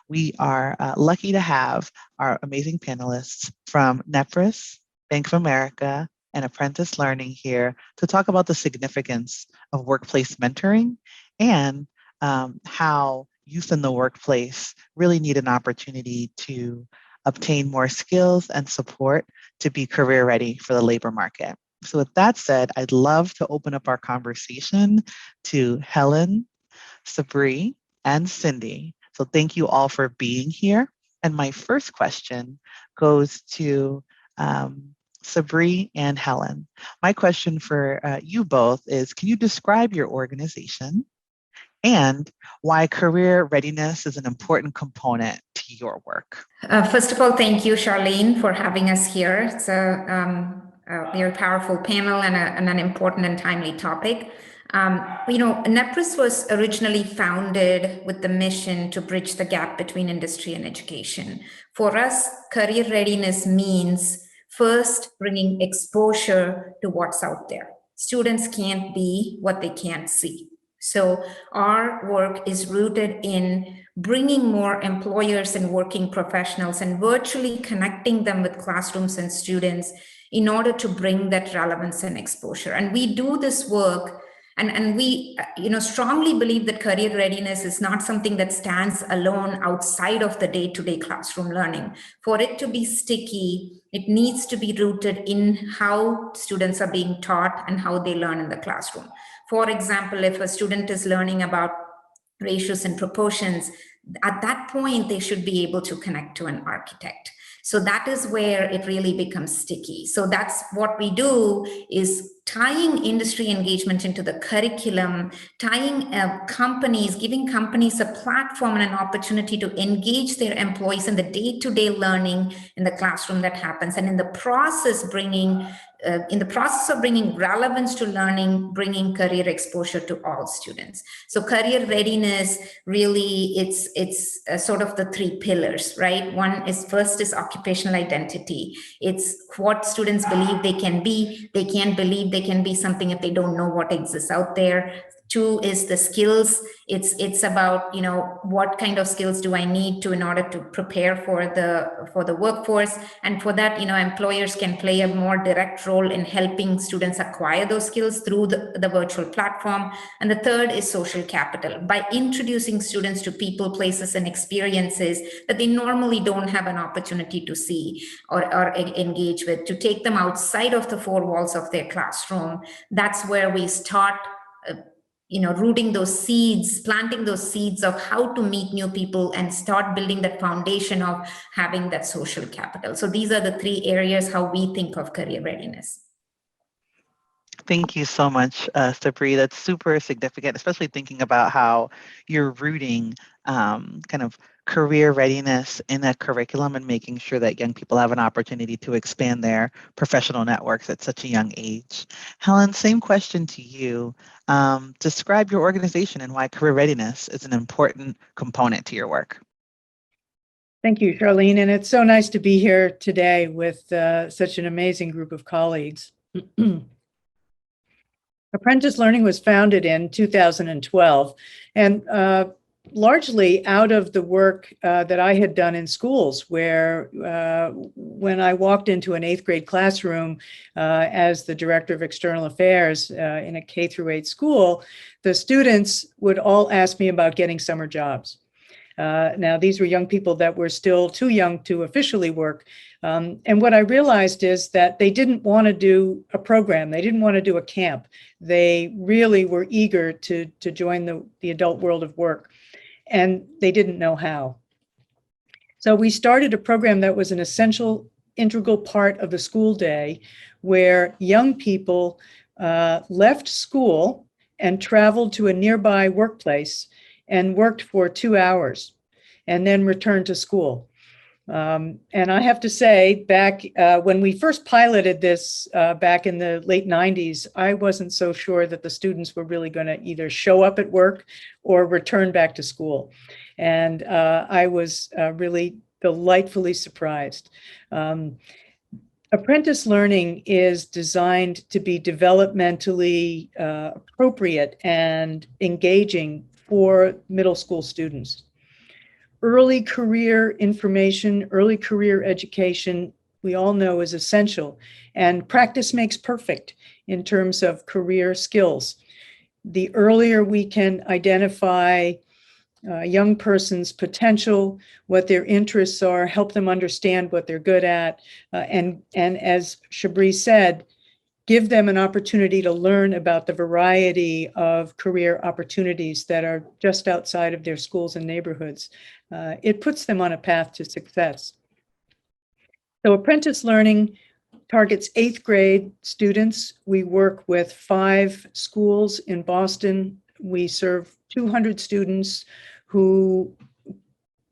We are lucky to have our amazing panelists from NEPRIS, Bank of America, and Apprentice Learning here to talk about the significance of workplace mentoring and how youth in the workplace really need an opportunity to obtain more skills and support to be career ready for the labor market. So with that said, I'd love to open up our conversation to Helen, Sabri, and Cindy. So thank you all for being here. And my first question goes to Sabri and Helen. My question for you both is, can you describe your organization and why career readiness is an important component to your work? First of all, thank you, Charlene, for having us here. It's a very powerful panel and an important and timely topic. NEPRIS was originally founded with the mission to bridge the gap between industry and education. For us, career readiness means first bringing exposure to what's out there. Students can't be what they can't see. So our work is rooted in bringing more employers and working professionals and virtually connecting them with classrooms and students in order to bring that relevance and exposure. And we do this work, and we strongly believe that career readiness is not something that stands alone outside of the day-to-day classroom learning. For it to be sticky, it needs to be rooted in how students are being taught and how they learn in the classroom. For example, if a student is learning about ratios and proportions, at that point, they should be able to connect to an architect. So that is where it really becomes sticky. So that's what we do, is tying industry engagement into the curriculum, tying companies, giving companies a platform and an opportunity to engage their employees in the day-to-day learning in the classroom that happens, and in the process of bringing relevance to learning, bringing career exposure to all students. So career readiness, really, it's sort of the three pillars, right? First is occupational identity. It's what students believe they can be. They can't believe they can be something if they don't know what exists out there. Two is the skills. It's about, what kind of skills do I need in order to prepare for the workforce. And for that, employers can play a more direct role in helping students acquire those skills through the virtual platform. And the third is social capital, by introducing students to people, places, and experiences that they normally don't have an opportunity to see or engage with, to take them outside of the four walls of their classroom. That's where we start rooting those seeds, planting those seeds of how to meet new people and start building that foundation of having that social capital. So these are the three areas how we think of career readiness. Thank you so much, Sabri. That's super significant, especially thinking about how you're rooting kind of career readiness in a curriculum and making sure that young people have an opportunity to expand their professional networks at such a young age. Helen, same question to you. Describe your organization and why career readiness is an important component to your work. Thank you, Charlene. And it's so nice to be here today with such an amazing group of colleagues. Apprentice Learning was founded in 2012, and largely out of the work that I had done in schools, where when I walked into an 8th grade classroom as the director of external affairs in a K through 8 school, the students would all ask me about getting summer jobs. Now, these were young people that were still too young to officially work. And what I realized is that they didn't want to do a program. They didn't want to do a camp. They really were eager to join the adult world of work, and they didn't know how. So we started a program that was an essential, integral part of the school day, where young people left school and traveled to a nearby workplace and worked for 2 hours and then returned to school. And I have to say, back when we first piloted this back in the late 90s, I wasn't so sure that the students were really going to either show up at work or return back to school. And I was really delightfully surprised. Apprentice learning is designed to be developmentally appropriate and engaging for middle school students. early career information, early career education, we all know is essential. And practice makes perfect in terms of career skills. The earlier we can identify a young person's potential, what their interests are, help them understand what they're good at, and as Shabri said, give them an opportunity to learn about the variety of career opportunities that are just outside of their schools and neighborhoods. It puts them on a path to success. So Apprentice Learning targets 8th grade students. We work with 5 schools in Boston. We serve 200 students who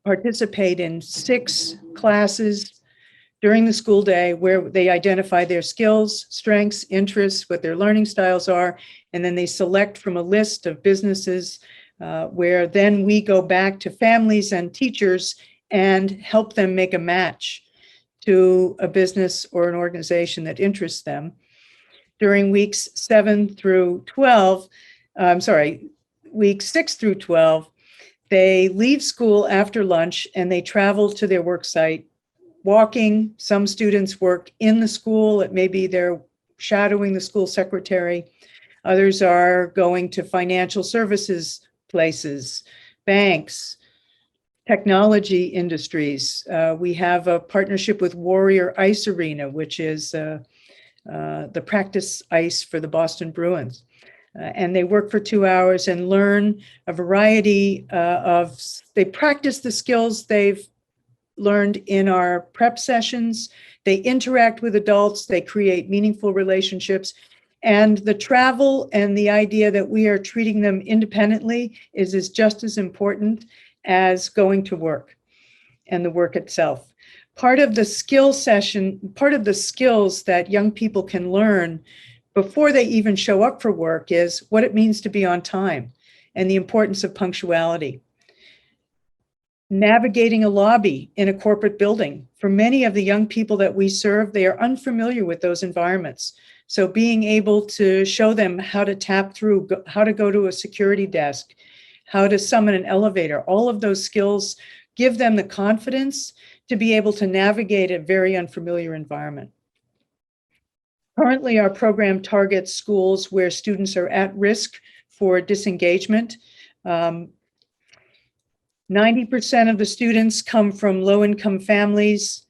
participate in 6 classes during the school day where they identify their skills, strengths, interests, what their learning styles are, and then they select from a list of businesses where then we go back to families and teachers and help them make a match to a business or an organization that interests them. During weeks 7 through 12, weeks 6 through 12, they leave school after lunch and they travel to their work site, walking. Some students work in the school. It may be they're shadowing the school secretary. Others are going to financial services places, banks, technology industries. We have a partnership with Warrior Ice Arena, which is the practice ice for the Boston Bruins. And they work for 2 hours and learn a variety they practice the skills they've learned in our prep sessions. They interact with adults, they create meaningful relationships. And the travel and the idea that we are treating them independently is just as important as going to work and the work itself. Part of the skill session, part of the skills that young people can learn before they even show up for work is what it means to be on time and the importance of punctuality. Navigating a lobby in a corporate building. For many of the young people that we serve, they are unfamiliar with those environments. So being able to show them how to tap through, how to go to a security desk, how to summon an elevator, all of those skills give them the confidence to be able to navigate a very unfamiliar environment. Currently, our program targets schools where students are at risk for disengagement. 90% of the students come from low-income families.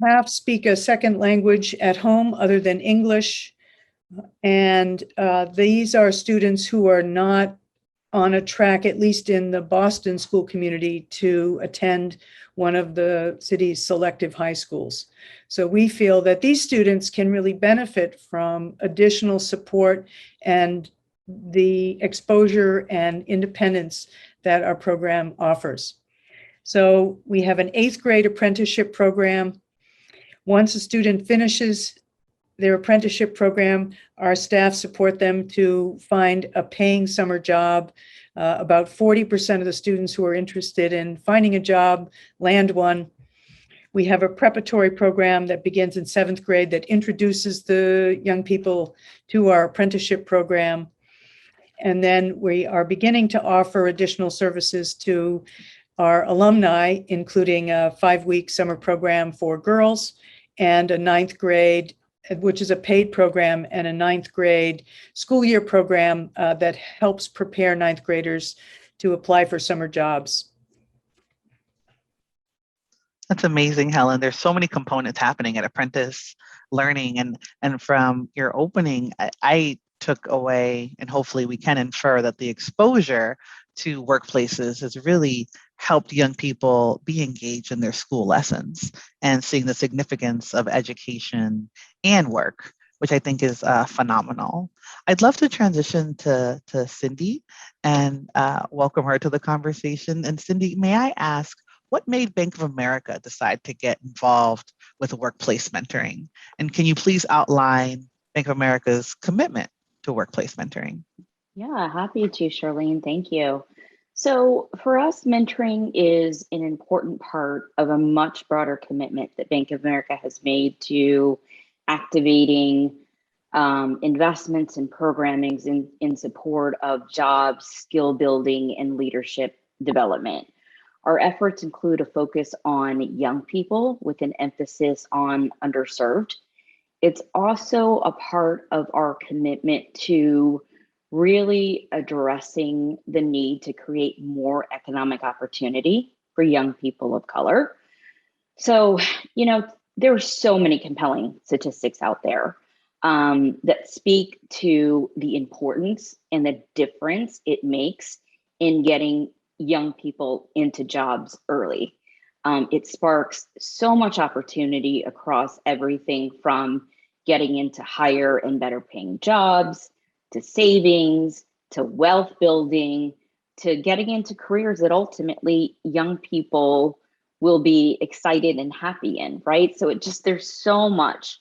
Half speak a second language at home other than English. And these are students who are not on a track, at least in the Boston school community, to attend one of the city's selective high schools. So we feel that these students can really benefit from additional support and the exposure and independence that our program offers. So we have an 8th grade apprenticeship program. Once a student finishes their apprenticeship program, our staff support them to find a paying summer job. About 40% of the students who are interested in finding a job land one. We have a preparatory program that begins in 7th grade that introduces the young people to our apprenticeship program. And then we are beginning to offer additional services to our alumni, including a 5-week summer program for girls and a 9th grade, which is a paid program, and a 9th grade school year program that helps prepare 9th graders to apply for summer jobs. That's amazing, Helen. There's so many components happening at Apprentice Learning. And from your opening, I took away, and hopefully we can infer that the exposure to workplaces has really helped young people be engaged in their school lessons and seeing the significance of education and work, which I think is phenomenal. I'd love to transition to Cindy and welcome her to the conversation. And Cindy, may I ask, what made Bank of America decide to get involved with workplace mentoring? And can you please outline Bank of America's commitment to workplace mentoring? Yeah, happy to, Charlene. Thank you. So for us, mentoring is an important part of a much broader commitment that Bank of America has made to activating investments and programmings in support of jobs, skill building, and leadership development. Our efforts include a focus on young people with an emphasis on underserved. It's also a part of our commitment to really addressing the need to create more economic opportunity for young people of color. So, there are so many compelling statistics out there that speak to the importance and the difference it makes in getting young people into jobs early. It sparks so much opportunity across everything from getting into higher and better paying jobs, to savings, to wealth building, to getting into careers that ultimately young people will be excited and happy in, right? So there's so much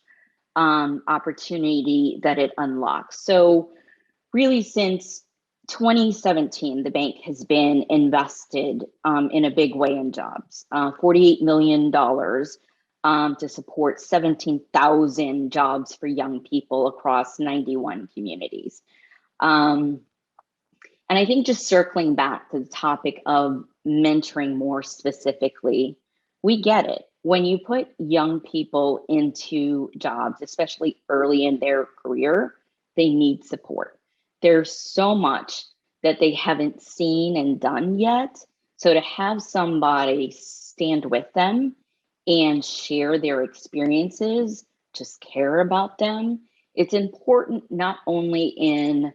opportunity that it unlocks. So really since 2017, the bank has been invested in a big way in jobs, $48 million to support 17,000 jobs for young people across 91 communities. And I think just circling back to the topic of mentoring more specifically, we get it. When you put young people into jobs, especially early in their career, they need support. There's so much that they haven't seen and done yet. So to have somebody stand with them and share their experiences, just care about them, it's important not only in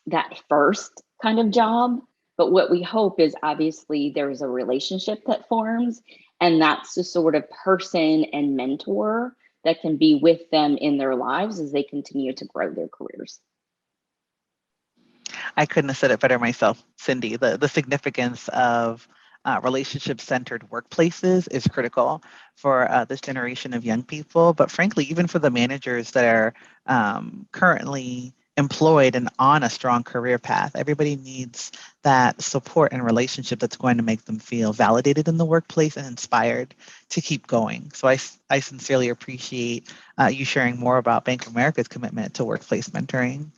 that first kind of job, but what we hope is obviously there's a relationship that forms, and that's the sort of person and mentor that can be with them in their lives as they continue to grow their careers. I couldn't have said it better myself, Cindy. The significance of relationship-centered workplaces is critical for this generation of young people, but frankly, even for the managers that are currently employed and on a strong career path. Everybody needs that support and relationship that's going to make them feel validated in the workplace and inspired to keep going. So I sincerely appreciate you sharing more about Bank of America's commitment to workplace mentoring.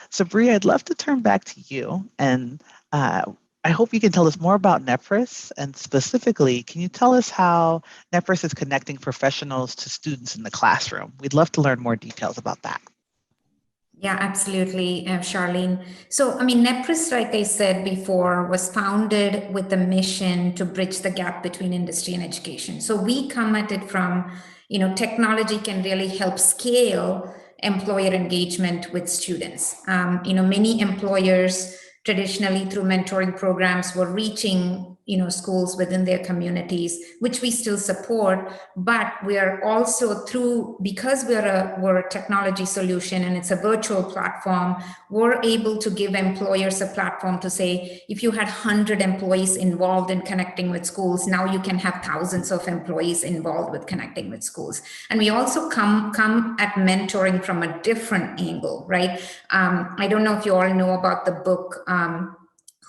So Bree, I'd love to turn back to you, and I hope you can tell us more about NEPRIS, and specifically, can you tell us how NEPRIS is connecting professionals to students in the classroom? We'd love to learn more details about that. Yeah, absolutely, Charlene. So, NEPRIS, like I said before, was founded with the mission to bridge the gap between industry and education. So we come at it from, technology can really help scale employer engagement with students. Many employers traditionally through mentoring programs were reaching schools within their communities, which we still support, but we are also because we're a technology solution and it's a virtual platform, we're able to give employers a platform to say, if you had 100 employees involved in connecting with schools, now you can have thousands of employees involved with connecting with schools. And we also come at mentoring from a different angle, right? I don't know if you all know about the book,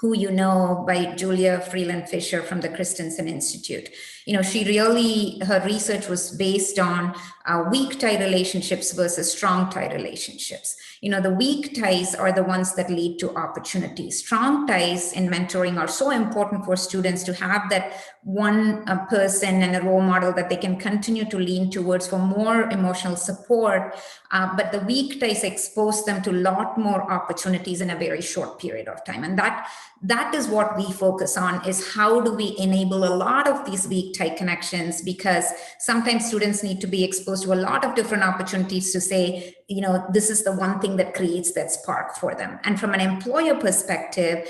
Who You Know by Julia Freeland Fisher from the Christensen Institute. Her research was based on weak tie relationships versus strong tie relationships. The weak ties are the ones that lead to opportunities. Strong ties in mentoring are so important for students to have that one person and a role model that they can continue to lean towards for more emotional support. But the weak ties expose them to a lot more opportunities in a very short period of time. And that is what we focus on, is how do we enable a lot of these weak tie connections, because sometimes students need to be exposed to a lot of different opportunities to say, this is the one thing that creates that spark for them. And from an employer perspective,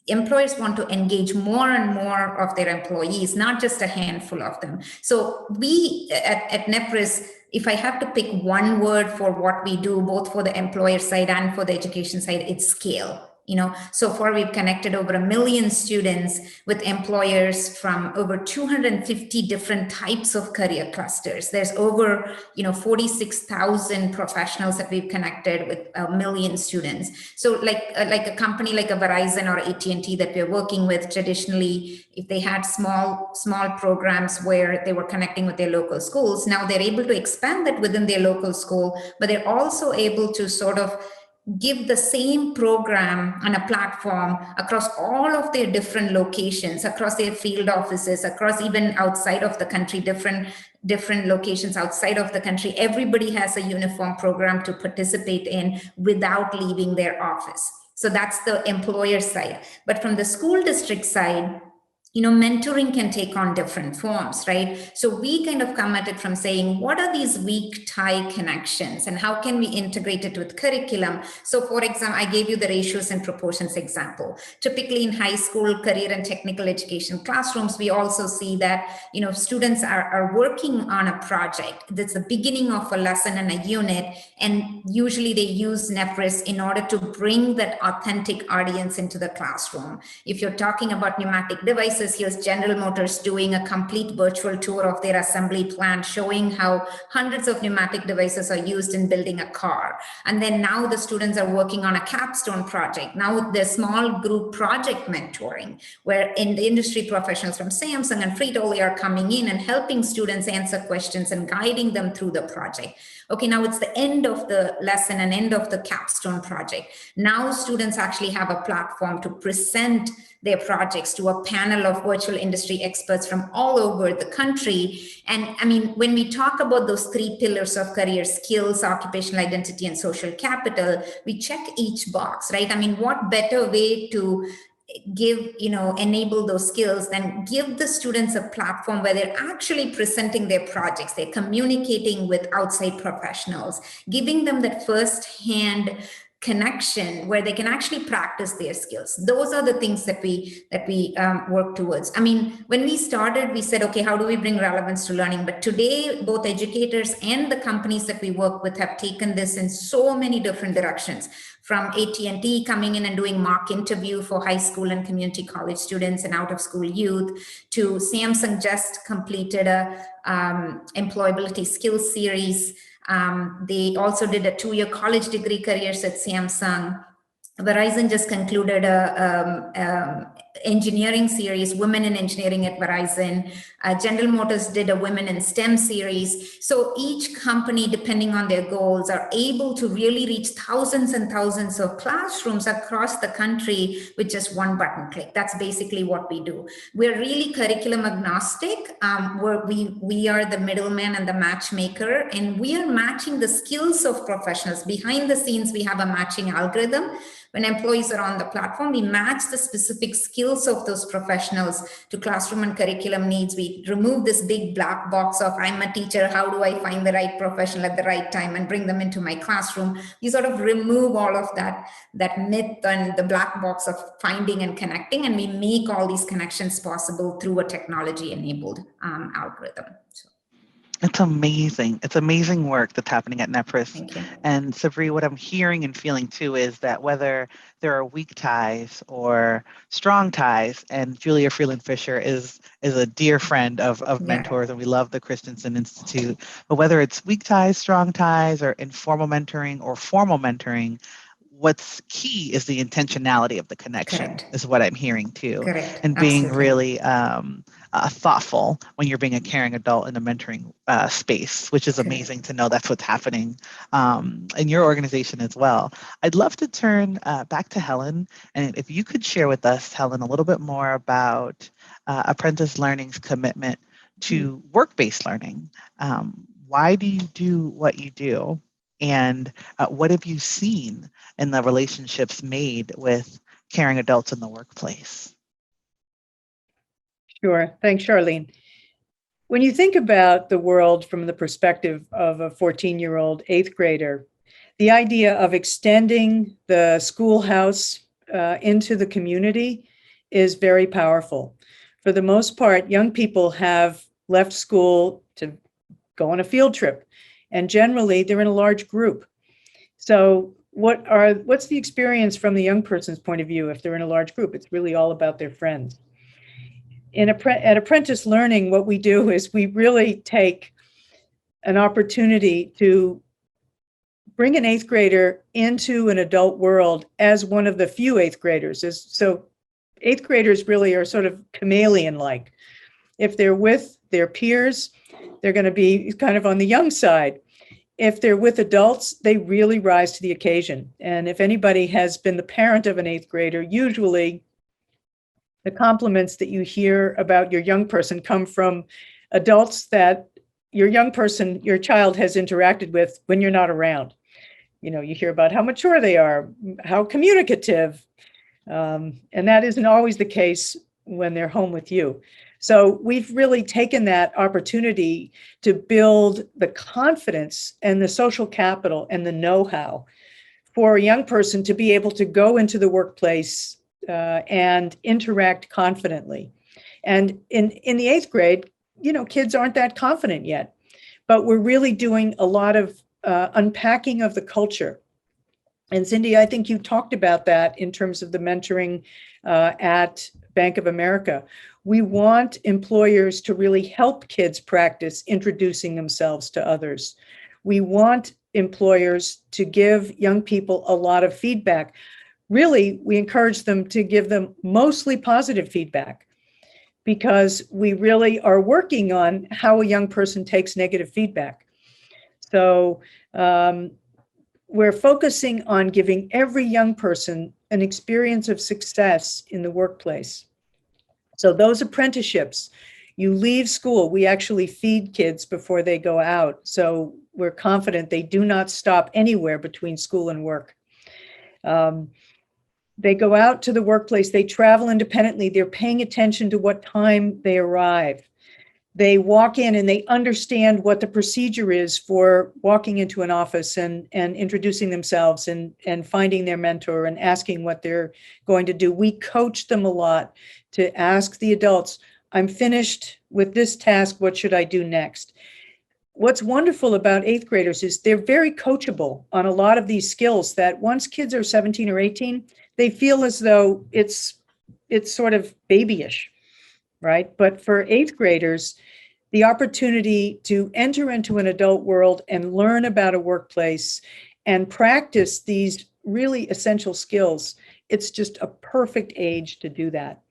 employers want to engage more and more of their employees, not just a handful of them. So we at NEPRIS, if I have to pick one word for what we do, both for the employer side and for the education side, it's scale. So far we've connected over 1 million students with employers from over 250 different types of career clusters. There's over 46,000 professionals that we've connected with 1 million students. So like a company like a Verizon or AT&T that we're working with, traditionally, if they had small programs where they were connecting with their local schools, now they're able to expand that within their local school, but they're also able to sort of give the same program on a platform across all of their different locations, across their field offices, across even outside of the country, different locations outside of the country. Everybody has a uniform program to participate in without leaving their office. So that's the employer side. But from the school district side, mentoring can take on different forms, right? So we kind of come at it from saying, what are these weak tie connections and how can we integrate it with curriculum? So for example, I gave you the ratios and proportions example. Typically in high school, career and technical education classrooms, we also see that, students are working on a project. That's the beginning of a lesson and a unit. And usually they use Nepris in order to bring that authentic audience into the classroom. If you're talking about pneumatic devices, here's General Motors doing a complete virtual tour of their assembly plant, showing how hundreds of pneumatic devices are used in building a car. And then now the students are working on a capstone project. Now the small group project mentoring, where in the industry professionals from Samsung and Frito-Lay are coming in and helping students answer questions and guiding them through the project. Okay, now it's the end of the lesson and end of the capstone project. Now students actually have a platform to present their projects to a panel of virtual industry experts from all over the country. And I mean, when we talk about those three pillars of career: skills, occupational identity, and social capital, we check each box, right? I mean, what better way to give, enable those skills, then give the students a platform where they're actually presenting their projects, they're communicating with outside professionals, giving them that first-hand connection where they can actually practice their skills. Those are the things that we work towards. I mean, when we started, we said, okay, how do we bring relevance to learning? But today, both educators and the companies that we work with have taken this in so many different directions. From AT&T coming in and doing mock interview for high school and community college students and out of school youth, to Samsung just completed a employability skills series. They also did a 2-year college degree careers at Samsung. Verizon just concluded a engineering series, Women in Engineering at Verizon. General Motors did a Women in STEM series. So each company, depending on their goals, are able to really reach thousands and thousands of classrooms across the country with just one button click. That's basically what we do. We're really curriculum agnostic. We are the middleman and the matchmaker, and we are matching the skills of professionals. Behind the scenes, we have a matching algorithm. When employees are on the platform, we match the specific skills of those professionals to classroom and curriculum needs. We remove this big black box of, I'm a teacher, how do I find the right professional at the right time and bring them into my classroom? We sort of remove all of that myth and the black box of finding and connecting, and we make all these connections possible through a technology-enabled algorithm. So. It's amazing. It's amazing work that's happening at Nepris. Thank you. And Sabri, what I'm hearing and feeling too is that whether there are weak ties or strong ties, and Julia Freeland-Fisher is a dear friend of mentors, and we love the Christensen Institute, but whether it's weak ties, strong ties, or informal mentoring or formal mentoring, what's key is the intentionality of the connection. Correct. Is what I'm hearing too. Correct. And being Absolutely. really thoughtful when you're being a caring adult in a mentoring space, which is amazing to know that's what's happening in your organization as well. I'd love to turn back to Helen, and if you could share with us, Helen, a little bit more about Apprentice Learning's commitment to work-based learning. Why do you do what you do? And what have you seen in the relationships made with caring adults in the workplace? Sure. Thanks, Charlene. When you think about the world from the perspective of a 14-year-old 8th grader, the idea of extending the schoolhouse into the community is very powerful. For the most part, young people have left school to go on a field trip, and generally they're in a large group. So what's the experience from the young person's point of view if they're in a large group? It's really all about their friends. At Apprentice Learning, what we do is we really take an opportunity to bring an 8th grader into an adult world as one of the few 8th graders. So 8th graders really are sort of chameleon-like. If they're with their peers, they're going to be kind of on the young side. if they're with adults, they really rise to the occasion. And if anybody has been the parent of an eighth grader, usually the compliments that you hear about your young person come from adults that your young person, your child has interacted with when you're not around. You know, you hear about how mature they are, how communicative, and that isn't always the case when they're home with you. So we've really taken that opportunity to build the confidence and the social capital and the know-how for a young person to be able to go into the workplace and interact confidently. And in the eighth grade, you know, kids aren't that confident yet, but we're really doing a lot of unpacking of the culture. And Cindy, I think you talked about that in terms of the mentoring at Bank of America. We want employers to really help kids practice introducing themselves to others. We want employers to give young people a lot of feedback. Really, we encourage them to give them mostly positive feedback, because we really are working on how a young person takes negative feedback. So we're focusing on giving every young person an experience of success in the workplace. So those apprenticeships, you leave school, we actually feed kids before they go out. So we're confident they do not stop anywhere between school and work. They go out to the workplace, they travel independently, they're paying attention to what time they arrive. They walk in and they understand what the procedure is for walking into an office and introducing themselves and finding their mentor and asking what they're going to do. We coach them a lot to ask the adults, I'm finished with this task, what should I do next? What's wonderful about eighth graders is they're very coachable on a lot of these skills that once kids are 17 or 18, they feel as though it's sort of babyish, right? But for eighth graders, the opportunity to enter into an adult world and learn about a workplace and practice these really essential skills, it's just a perfect age to do that.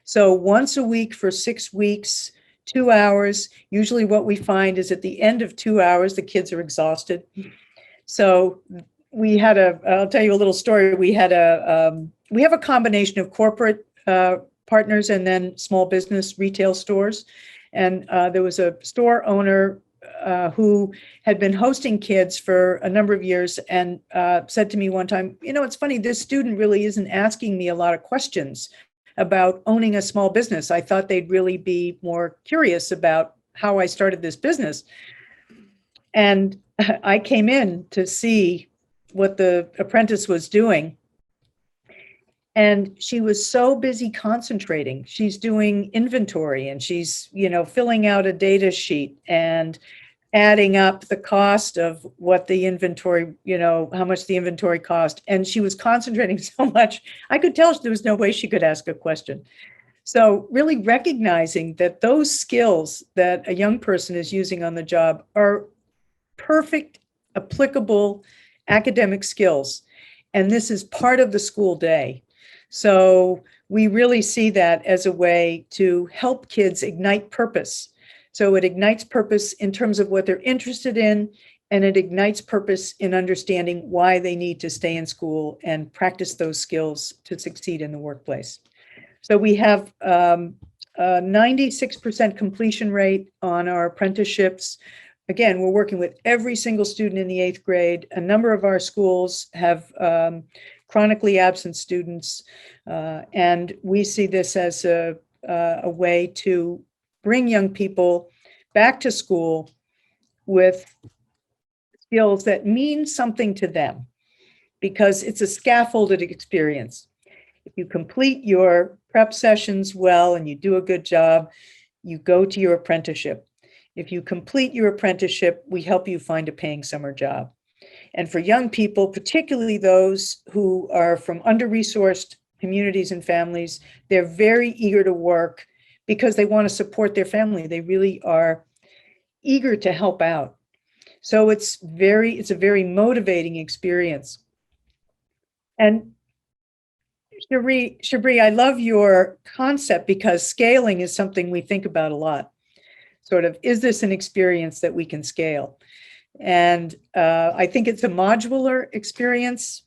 So once a week for 6 weeks, 2 hours, usually what we find is at the end of 2 hours, the kids are exhausted. So I'll tell you a little story. We have a combination of corporate partners and then small business retail stores. And there was a store owner who had been hosting kids for a number of years and said to me one time, you know, it's funny, this student really isn't asking me a lot of questions about owning a small business. I thought they'd really be more curious about how I started this business. And I came in to see what the apprentice was doing. And she was so busy concentrating. She's doing inventory and she's, you know, filling out a data sheet and adding up the cost of what the inventory, you know, how much the inventory cost. And she was concentrating so much, I could tell there was no way she could ask a question. So really recognizing that those skills that a young person is using on the job are perfect, applicable academic skills. And this is part of the school day. So we really see that as a way to help kids ignite purpose. So it ignites purpose in terms of what they're interested in, and it ignites purpose in understanding why they need to stay in school and practice those skills to succeed in the workplace. So we have a 96% completion rate on our apprenticeships. Again, we're working with every single student in the eighth grade. A number of our schools have chronically absent students, and we see this as a way to bring young people back to school with skills that mean something to them, because it's a scaffolded experience. If you complete your prep sessions well and you do a good job, you go to your apprenticeship. If you complete your apprenticeship, we help you find a paying summer job. And for young people, particularly those who are from under-resourced communities and families, they're very eager to work because they want to support their family. They really are eager to help out. So it's a very motivating experience. And Shabri, I love your concept because scaling is something we think about a lot. Sort of, is this an experience that we can scale? And I think it's a modular experience.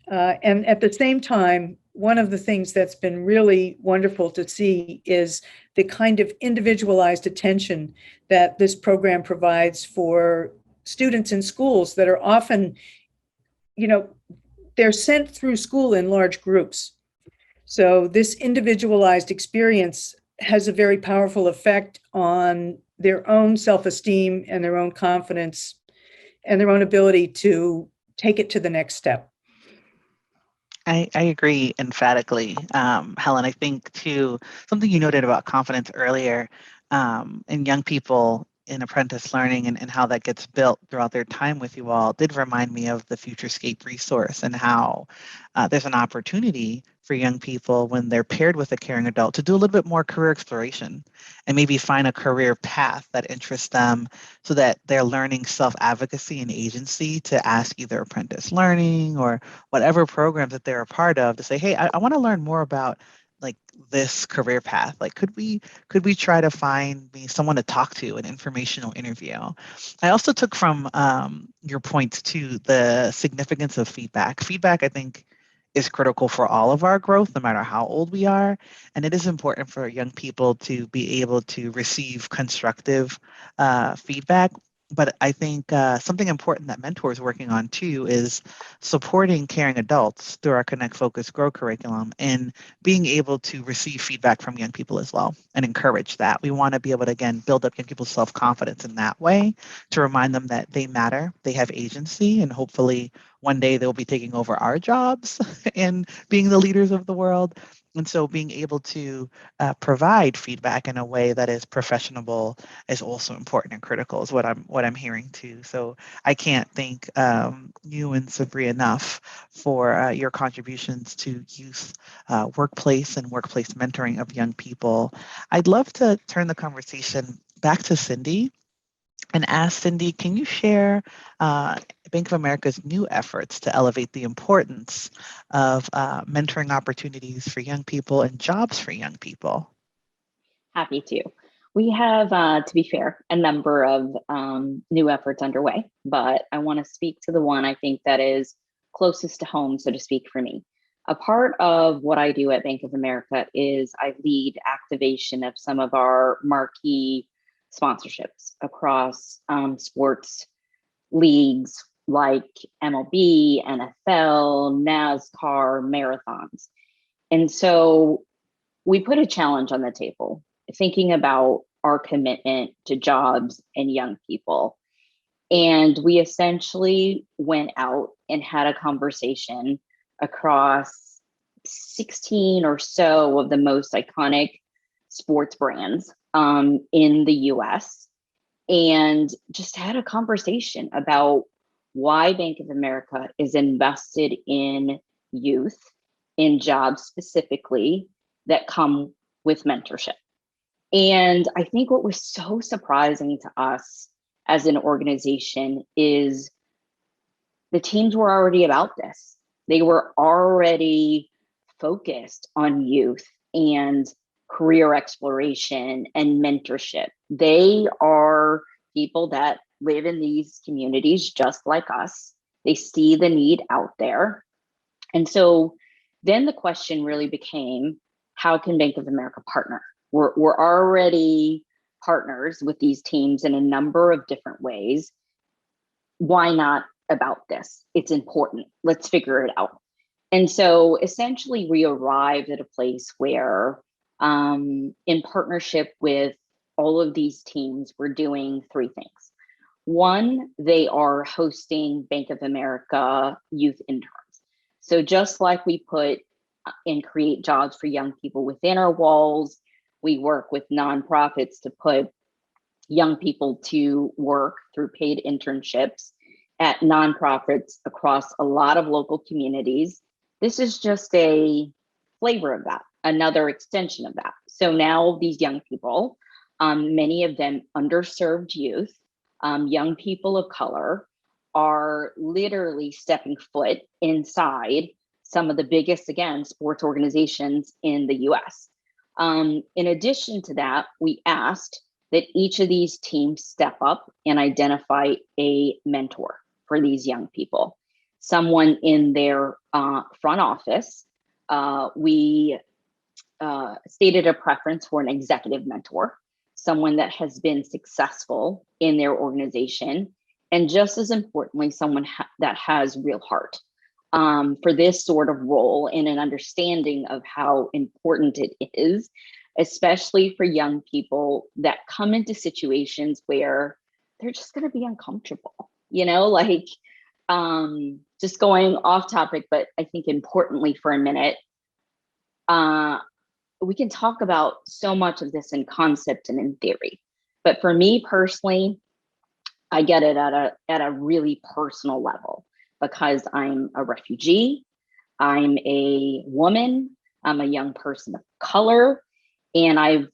And at the same time, one of the things that's been really wonderful to see is the kind of individualized attention that this program provides for students in schools that are often, they're sent through school in large groups. So this individualized experience has a very powerful effect on their own self-esteem and their own confidence and their own ability to take it to the next step. I agree emphatically, Helen. I think too, something you noted about confidence earlier, in young people in apprentice learning and how that gets built throughout their time with you all did remind me of the FutureScape resource and how there's an opportunity for young people when they're paired with a caring adult to do a little bit more career exploration and maybe find a career path that interests them so that they're learning self-advocacy and agency to ask either apprentice learning or whatever programs that they're a part of to say, hey, I want to learn more about like this career path. Like, could we try to find me someone to talk to, an informational interview? I also took from your points to the significance of feedback. Feedback, I think, is critical for all of our growth, no matter how old we are. And it is important for young people to be able to receive constructive feedback. But I think something important that mentors working on too is supporting caring adults through our Connect, Focus, Grow curriculum and being able to receive feedback from young people as well and encourage that. We want to be able to, again, build up young people's self-confidence in that way to remind them that they matter, they have agency, and hopefully one day they'll be taking over our jobs and being the leaders of the world. And so being able to provide feedback in a way that is professional is also important and critical is what I'm hearing too. So I can't thank you and Sabri enough for your contributions to youth workplace and workplace mentoring of young people. I'd love to turn the conversation back to Cindy and ask Cindy, can you share Bank of America's new efforts to elevate the importance of mentoring opportunities for young people and jobs for young people? Happy to. We have, to be fair, a number of new efforts underway, but I want to speak to the one I think that is closest to home, so to speak, for me. A part of what I do at Bank of America is I lead activation of some of our marquee sponsorships across sports leagues like MLB, NFL, NASCAR, marathons. And so we put a challenge on the table, thinking about our commitment to jobs and young people. And we essentially went out and had a conversation across 16 or so of the most iconic sports brands in the US, and just had a conversation about why Bank of America is invested in youth, in jobs specifically that come with mentorship. And I think what was so surprising to us as an organization is the teams were already about this. They were already focused on youth and career exploration and mentorship. They are people that live in these communities just like us. They see the need out there. And so then the question really became, how can Bank of America partner? We're already partners with these teams in a number of different ways. Why not about this? It's important. Let's figure it out. And so essentially we arrived at a place where in partnership with all of these teams, we're doing three things. One, they are hosting Bank of America Youth Interns. So just like we put and create jobs for young people within our walls, we work with nonprofits to put young people to work through paid internships at nonprofits across a lot of local communities. This is just a flavor of that, another extension of that. So now these young people, many of them underserved youth, young people of color, are literally stepping foot inside some of the biggest, again, sports organizations in the US. In addition to that, we asked that each of these teams step up and identify a mentor for these young people, someone in their front office. We stated a preference for an executive mentor, someone that has been successful in their organization, and just as importantly, someone that has real heart for this sort of role, and an understanding of how important it is, especially for young people that come into situations where they're just going to be uncomfortable, like just going off topic, but I think importantly for a minute, we can talk about so much of this in concept and in theory, but for me personally, I get it at a really personal level because I'm a refugee, I'm a woman, I'm a young person of color, and I've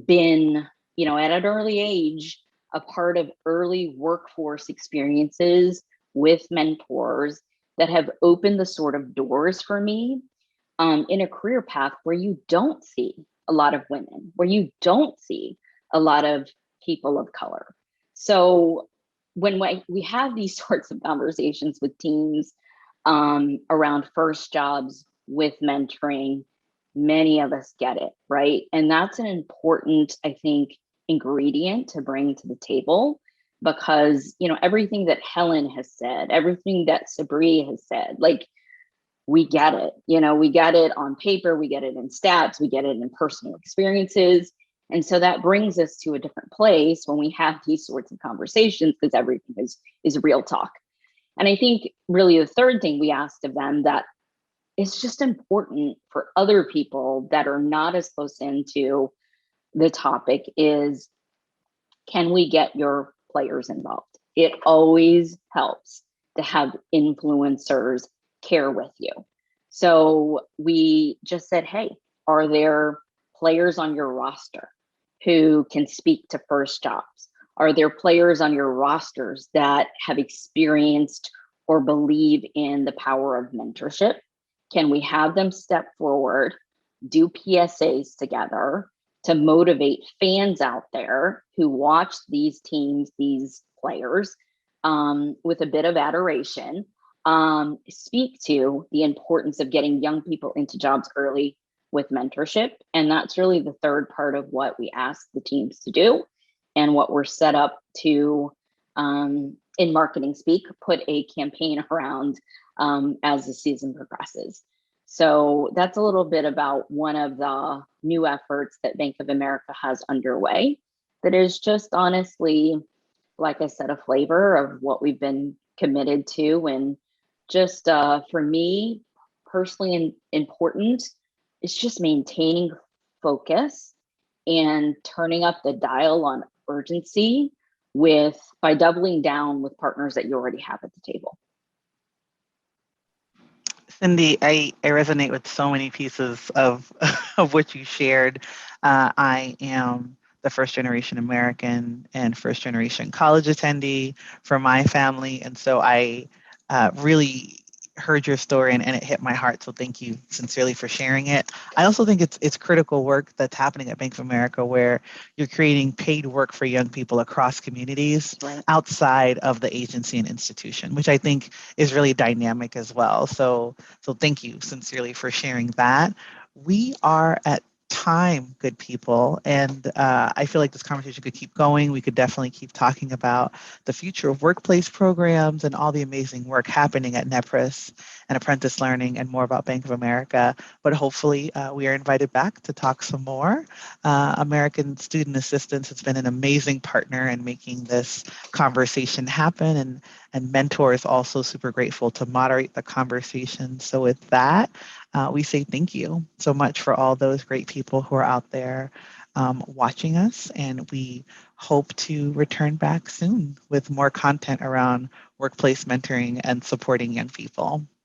been, at an early age, a part of early workforce experiences with mentors that have opened the sort of doors for me in a career path where you don't see a lot of women, where you don't see a lot of people of color. So when we have these sorts of conversations with teams around first jobs with mentoring, many of us get it, right? And that's an important, I think, ingredient to bring to the table because, everything that Helen has said, everything that Sabri has said, like, we get it, we get it on paper, we get it in stats, we get it in personal experiences. And so that brings us to a different place when we have these sorts of conversations because everything is real talk. And I think really the third thing we asked of them that is just important for other people that are not as close into the topic is, can we get your players involved? It always helps to have influencers care with you. So we just said, hey, are there players on your roster who can speak to first jobs? Are there players on your rosters that have experienced or believe in the power of mentorship? Can we have them step forward, do PSAs together to motivate fans out there who watch these teams, these players, with a bit of adoration, speak to the importance of getting young people into jobs early with mentorship? And that's really the third part of what we ask the teams to do and what we're set up to, in marketing speak, put a campaign around as the season progresses. So that's a little bit about one of the new efforts that Bank of America has underway that is just honestly, like I said, a flavor of what we've been committed to. And just for me personally important, it's just maintaining focus and turning up the dial on urgency by doubling down with partners that you already have at the table. Cindy, I resonate with so many pieces of what you shared. I am the first generation American and first generation college attendee for my family. And so I really heard your story and it hit my heart. So thank you sincerely for sharing it. I also think it's critical work that's happening at Bank of America where you're creating paid work for young people across communities outside of the agency and institution, which I think is really dynamic as well. So thank you sincerely for sharing that. We are at time, good people. And I feel like this conversation could keep going. We could definitely keep talking about the future of workplace programs and all the amazing work happening at NEPRIS and Apprentice Learning and more about Bank of America. But hopefully we are invited back to talk some more. American Student Assistance has been an amazing partner in making this conversation happen, and Mentor is also super grateful to moderate the conversation. So with that, we say thank you so much for all those great people who are out there watching us, and we hope to return back soon with more content around workplace mentoring and supporting young people.